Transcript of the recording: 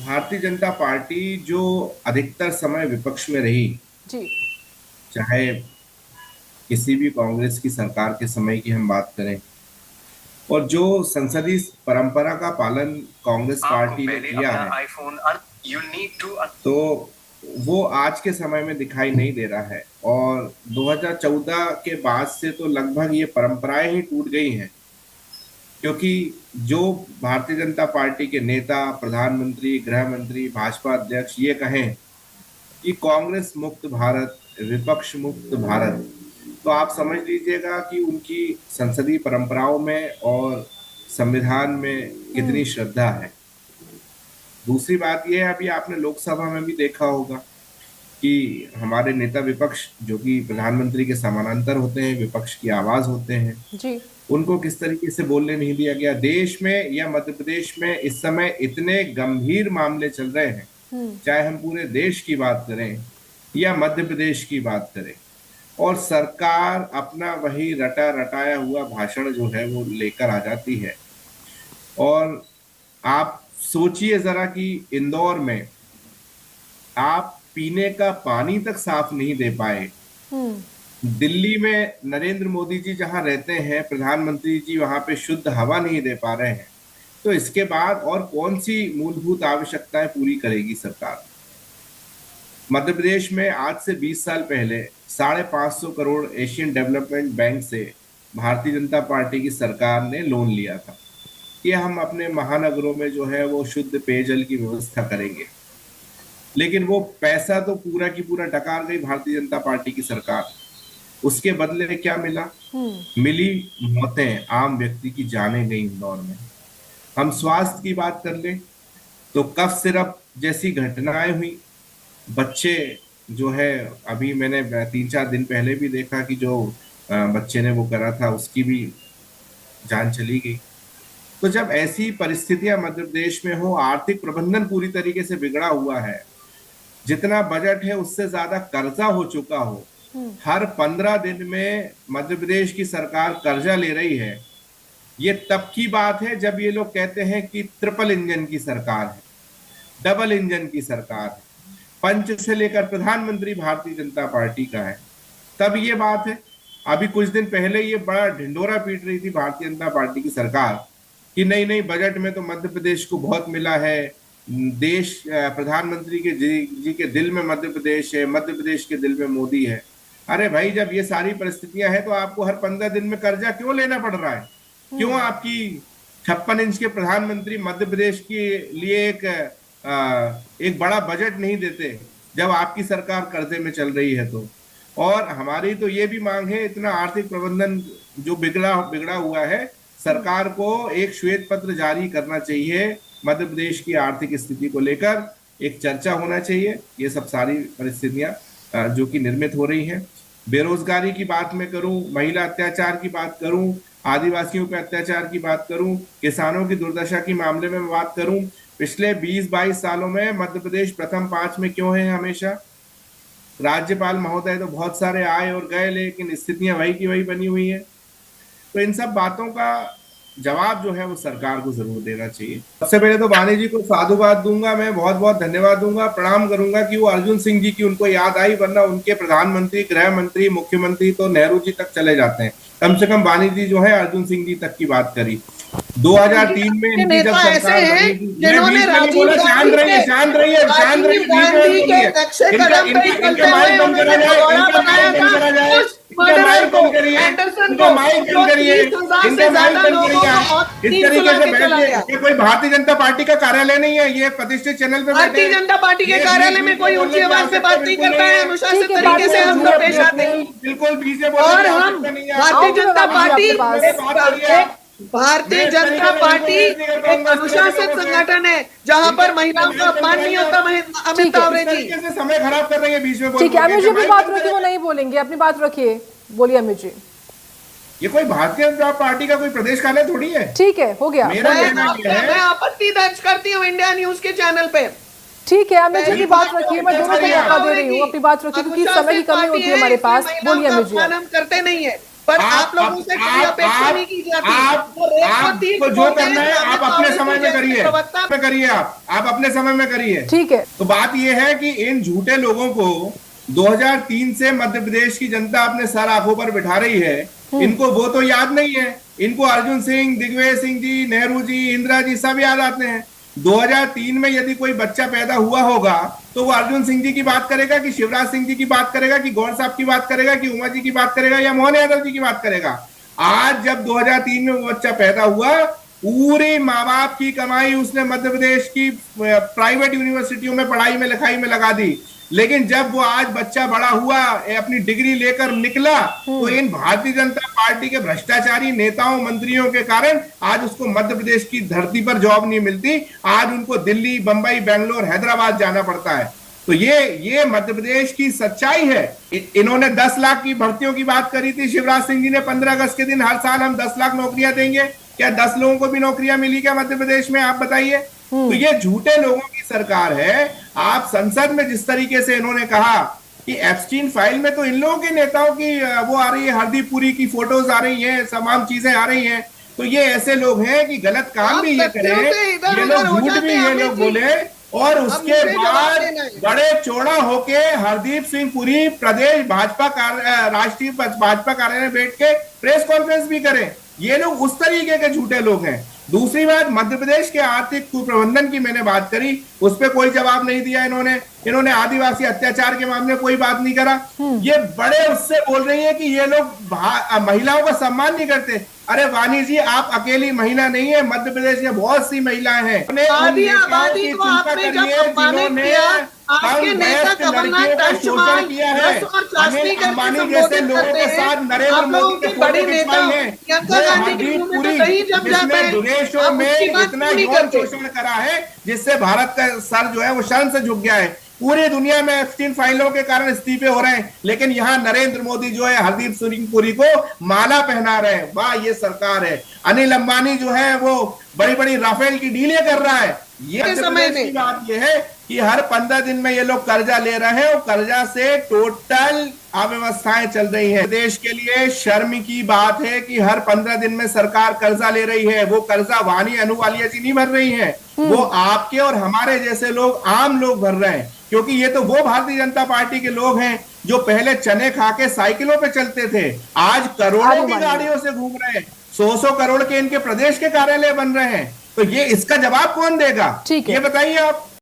Bharatiya Janata party जो अधिकतर समय विपक्ष में रही, जी। चाहे किसी भी कांग्रेस की सरकार के समय की हम बात करें, और जो संसदीय परंपरा का पालन कांग्रेस पार्टी ने किया है, तो वो आज के समय में दिखाई नहीं दे रहा है। और 2014 के बाद से तो लगभग ये परंपराएं ही टूट गई हैं, क्योंकि जो भारतीय जनता पार्टी के नेता, प्रधानमंत्री, गृह मंत्री, भाजपा अध्यक्ष ये कहें कि कांग्रेस मुक्त भारत, विपक्ष मुक्त भारत, तो आप समझ लीजिएगा कि उनकी संसदीय परंपराओं में और संविधान में कितनी श्रद्धा है। दूसरी बात यह है, अभी आपने लोकसभा में भी देखा होगा कि हमारे नेता विपक्ष, जो कि प्रधानमंत्री के समानांतर होते हैं, विपक्ष की आवाज होते हैं, जी। उनको किस तरीके से बोलने नहीं दिया गया। देश में या मध्य प्रदेश में इस समय इतने गंभीर मामले चल रहे हैं, चाहे हम पूरे देश की बात करें या मध्य प्रदेश की बात करें, और सरकार अपना वही रटा रटाया हुआ भाषण जो है वो लेकर आ जाती है। और आप सोचिए जरा कि इंदौर में आप पीने का पानी तक साफ नहीं दे पाए। हम्म। दिल्ली में नरेंद्र मोदी जी जहां रहते हैं, प्रधानमंत्री जी वहां पे शुद्ध हवा नहीं दे पा रहे हैं, तो इसके बाद और कौन सी मूलभूत आवश्यकताएं पूरी करेगी सरकार। मध्य प्रदेश में आज से 20 साल पहले 550 करोड़ एशियन डेवलपमेंट बैंक से भारतीय जनता पार्टी की सरकार ने लोन लिया था कि हम अपने महानगरों में जो है वो शुद्ध पेयजल की व्यवस्था करेंगे। लेकिन वो पैसा तो पूरा की पूरा डकार गई भारतीय जनता पार्टी की सरकार। उसके बदले क्या मिला? मिली मौतें, आम व्यक्ति की जानें गई इंदौर में। हम स्वास्थ्य की बात कर लें तो कफ सिरप जैसी घटनाएं हुई। बच्चे जो है, अभी मैंने 3-4 दिन पहले भी देखा कि जो बच्चे ने वो करा था उसकी भी जान चली गई। तो जब ऐसी परिस्थितियां मध्य प्रदेश में हो, आर्थिक प्रबंधन पूरी तरीके से बिगड़ा हुआ है, जितना बजट है उससे ज्यादा कर्जा हो चुका हो, हर 15 दिन में मध्य प्रदेश की सरकार कर्जा ले रही है, ये तब की बात है जब ये लोग कहते हैं कि ट्रिपल इंजन की सरकार है, डबल इंजन की सरकार है, पंच से लेकर प्रधानमंत्री भारतीय जनता पार्टी का है, तब ये बात है। अभी कुछ दिन पहले ये बड़ा ढिंडोरा पीट रही थी भारतीय जनता पार्टी की सरकार कि नहीं नहीं, बजट में तो मध्य प्रदेश को बहुत मिला है, देश प्रधानमंत्री के जी के दिल में मध्य प्रदेश है, मध्य प्रदेश के दिल में मोदी है। अरे भाई, जब ये सारी परिस्थितियां हैं तो आपको हर 15 दिन में कर्जा क्यों लेना पड़ रहा है? क्यों आपकी 56 इंच के प्रधानमंत्री मध्य प्रदेश के लिए एक बड़ा बजट नहीं देते जब आपकी सरकार कर्जे में चल रही है? तो और हमारी तो ये भी मांग है, इतना आर्थिक प्रबंधन जो बिगड़ा बिगड़ा हुआ है, सरकार को एक श्वेत पत्र जारी करना चाहिए, मध्य प्रदेश की आर्थिक स्थिति को लेकर एक चर्चा होना चाहिए। ये सब सारी परिस्थितियां जो कि निर्मित हो रही हैं, बेरोजगारी की बात मैं करूं, महिला अत्याचार की बात करूं, आदिवासियों पे अत्याचार की बात करूं, किसानों की दुर्दशा के मामले में बात करूं, पिछले 20-22 सालों में मध्य प्रदेश प्रथम 5 में क्यों है हमेशा? राज्यपाल महोदय तो बहुत सारे आए और गए, लेकिन स्थितियां वही की वही बनी हुई है। तो इन सब बातों का जवाब जो है वो सरकार को जरूर देना चाहिए। सबसे पहले तो वाणी जी को साधुवाद दूंगा, मैं बहुत बहुत धन्यवाद दूंगा, प्रणाम करूंगा कि वो अर्जुन सिंह जी की उनको याद आई, वरना उनके प्रधानमंत्री, गृह मंत्री, मुख्यमंत्री तो नेहरू जी तक चले जाते हैं। कम से कम वाणी जी जो है अर्जुन सिंह जी तक की बात करी। 2003 में इनकी जब नेता ऐसे सरकार हैं बनी थी, मैं जिन्होंने बीच में नहीं राजीव बोला, शांत गांधी रहिए, के शांत रहिए, शांत राजीव रहिए, बीच में मत गांधी के बोलिए। नक्शे इनका कदम पे इनका इनका चलते हुए माइक बंद करा उन्होंने जाए, भगोड़ा इनका बनाया माइक था बंद करा जाए, उस इनका मर्डरर माइक को, बंद करिए, एंडरसन इनका को, माइक बंद जो करिए, 30,000 से इनका माइक ज्यादा बंद लोगों करिए को आप। मौत इस नींद तरीके सुला से के चला बैठिए, गया। ये कोई भारतीय जनता पार्टी का कार्यालय नहीं है, ये प्रतिष्ठित चैनल पे बैठे भारतीय हैं। जनता पार्टी के ये कार्यालय बीच में बीच में कोई ऊंची बोलने की आवाज से आवश्यकता बात नहीं बिल्कुल करता नहीं है, है। अनुशासित ठीक है, तरीके से बातचीत हम बिल्कुल लोग झूठ पेश आते हैं। बिल्कुल। बिल्कुल बीच में बोलने की और हम आवश्यकता नहीं है भारतीय आऊंगी मैं जनता वाणी जी पार्टी आपके पास। बात करिए आप। भारतीय मैं इस जनता तरीके से इनको पार्टी मैनेज नहीं कर एक पाऊंगा इस तरह के अनुशासित लोगों से। संगठन है जहां इनका पर इनका महिलाओं का माइक बंद अपमान नहीं कराइए होता। आप। अमित ठीक है, इस तावरे जी, तरीके से समय खराब कर रही है बीच में बोल ठीक है, बोल के। अमित जी इनका अपनी माइक बात बंद रखिए, वो करें। नहीं बोलेंगे, अपनी बात रखिए, बोलिए अमित जी। ये कोई भारतीय जनता पार्टी का कोई प्रदेश कार्यालय थोड़ी है। ठीक है, हो गया। मेरा कहना यह मैं है, आपत्ति दर्ज करती हूँ इंडिया न्यूज के चैनल पे। ठीक है अमित जी अपनी पहली बात बात रखिए, तो मैं दोनों को करिए मौका आप। दे रही हूँ, अपनी बात रखिए क्योंकि समय की अनुशासित कमी पार्टी होती है है, हमारे इसमें पास। महिलाओं बोलिए का अमित जी अपमान आप। हम करते नहीं है। पर आप लोगों से कोई अपेक्षा नहीं की जाती। आपको जो करना है आप अपने समय में करिए, आप अपने समय में करिए। ठीक है। तो बात यह है कि इन झूठे लोगों को 2003 से मध्य प्रदेश की जनता अपने सर आंखों पर बिठा रही है। इनको वो तो याद नहीं है, इनको अर्जुन सिंह, दिग्विजय सिंह जी, नेहरू जी, इंदिरा जी सब याद आते हैं। 2003 में यदि कोई बच्चा पैदा हुआ होगा तो वो अर्जुन सिंह जी की बात करेगा कि शिवराज सिंह जी की बात करेगा कि गौर साहब की बात करेगा कि उमा जी की बात करेगा या मोहन यादव जी की बात करेगा। आज जब 2003 में वो बच्चा पैदा हुआ, पूरी माँ बाप की कमाई उसने मध्य प्रदेश की प्राइवेट यूनिवर्सिटियों में पढ़ाई में लिखाई में लगा दी। लेकिन जब वो आज बच्चा बड़ा हुआ, अपनी डिग्री लेकर निकला, तो इन भारतीय जनता पार्टी के भ्रष्टाचारी नेताओं मंत्रियों के कारण आज उसको मध्य प्रदेश की धरती पर जॉब नहीं मिलती। आज उनको दिल्ली, बंबई, बेंगलोर, हैदराबाद जाना पड़ता है। तो ये मध्य प्रदेश की सच्चाई है। इन्होंने 10 लाख की भर्तियों की बात करी थी शिवराज सिंह जी ने 15 अगस्त के दिन, हर साल हम 10 लाख नौकरियां देंगे। क्या 10 लोगों को भी नौकरियां मिली क्या मध्य प्रदेश में, आप बताइए। तो ये झूठे लोगों की सरकार है। आप संसद में जिस तरीके से इन्होंने कहा कि एप्स्टीन फाइल में तो इन लोगों के नेताओं की वो आ रही है, हरदीप पुरी की फोटोज आ रही हैं, तमाम चीजें आ रही हैं। तो ये ऐसे लोग हैं कि गलत काम भी ये करें, ये लोग झूठ भी ये लोग बोले, और उसके बाद बड़े चौड़ा होके हरदीप सिंह पुरी प्रदेश भाजपा राष्ट्रीय भाजपा कार्यालय में बैठ के प्रेस कॉन्फ्रेंस भी करें। ये लोग उस तरीके के झूठे लोग हैं। दूसरी बात, मध्य प्रदेश के आर्थिक कुप्रबंधन की मैंने बात करी, उस पर कोई जवाब नहीं दिया इन्होंने आदिवासी अत्याचार के मामले में कोई बात नहीं करा। ये बड़े उससे बोल रही है कि ये लोग महिलाओं का सम्मान नहीं करते। अरे वानी जी, आप अकेली महिला नहीं है, मध्य प्रदेश में बहुत सी महिलाएं हैं। आबादी को आपने जब सम्मानित किया, आपके नेता कमलनाथ पंचमाल और चाशनी करके जैसे लोगों के साथ नरेंद्र मोदी के बड़ी नेता प्रियंका गांधी की मुंह में तो कहीं जम जाता है, विदेशों में इतना यौन शोषण करा है जिससे भारत का सर जो है वो शर्म से झुक गया है। पूरी दुनिया में एप्स्टीन फाइलों के कारण इस्तीफे हो रहे हैं, लेकिन यहाँ नरेंद्र मोदी जो है हरदीप सिंह पुरी को माला पहना रहे हैं। वाह, ये सरकार है। अनिल अंबानी जो है वो बड़ी बड़ी राफेल की डीलें कर रहा है। ये समय की बात ये है कि हर 15 दिन में ये लोग कर्जा ले रहे हैं और कर्जा से टोटल अव्यवस्थाएं चल रही हैं। देश के लिए शर्म की बात है कि हर 15 दिन में सरकार कर्जा ले रही है। वो कर्जा वानी अहलूवालिया जी नहीं भर रही है, वो आपके और हमारे जैसे लोग, आम लोग भर रहे हैं। क्योंकि ये तो वो भारतीय जनता पार्टी के लोग हैं जो पहले चने खा के साइकिलों पे चलते थे, आज करोड़ों की गाड़ियों से घूम रहे हैं। 100 करोड़ के इनके प्रदेश के कार्यालय बन रहे हैं। तो ये इसका जवाब कौन देगा, ये बताइए आप।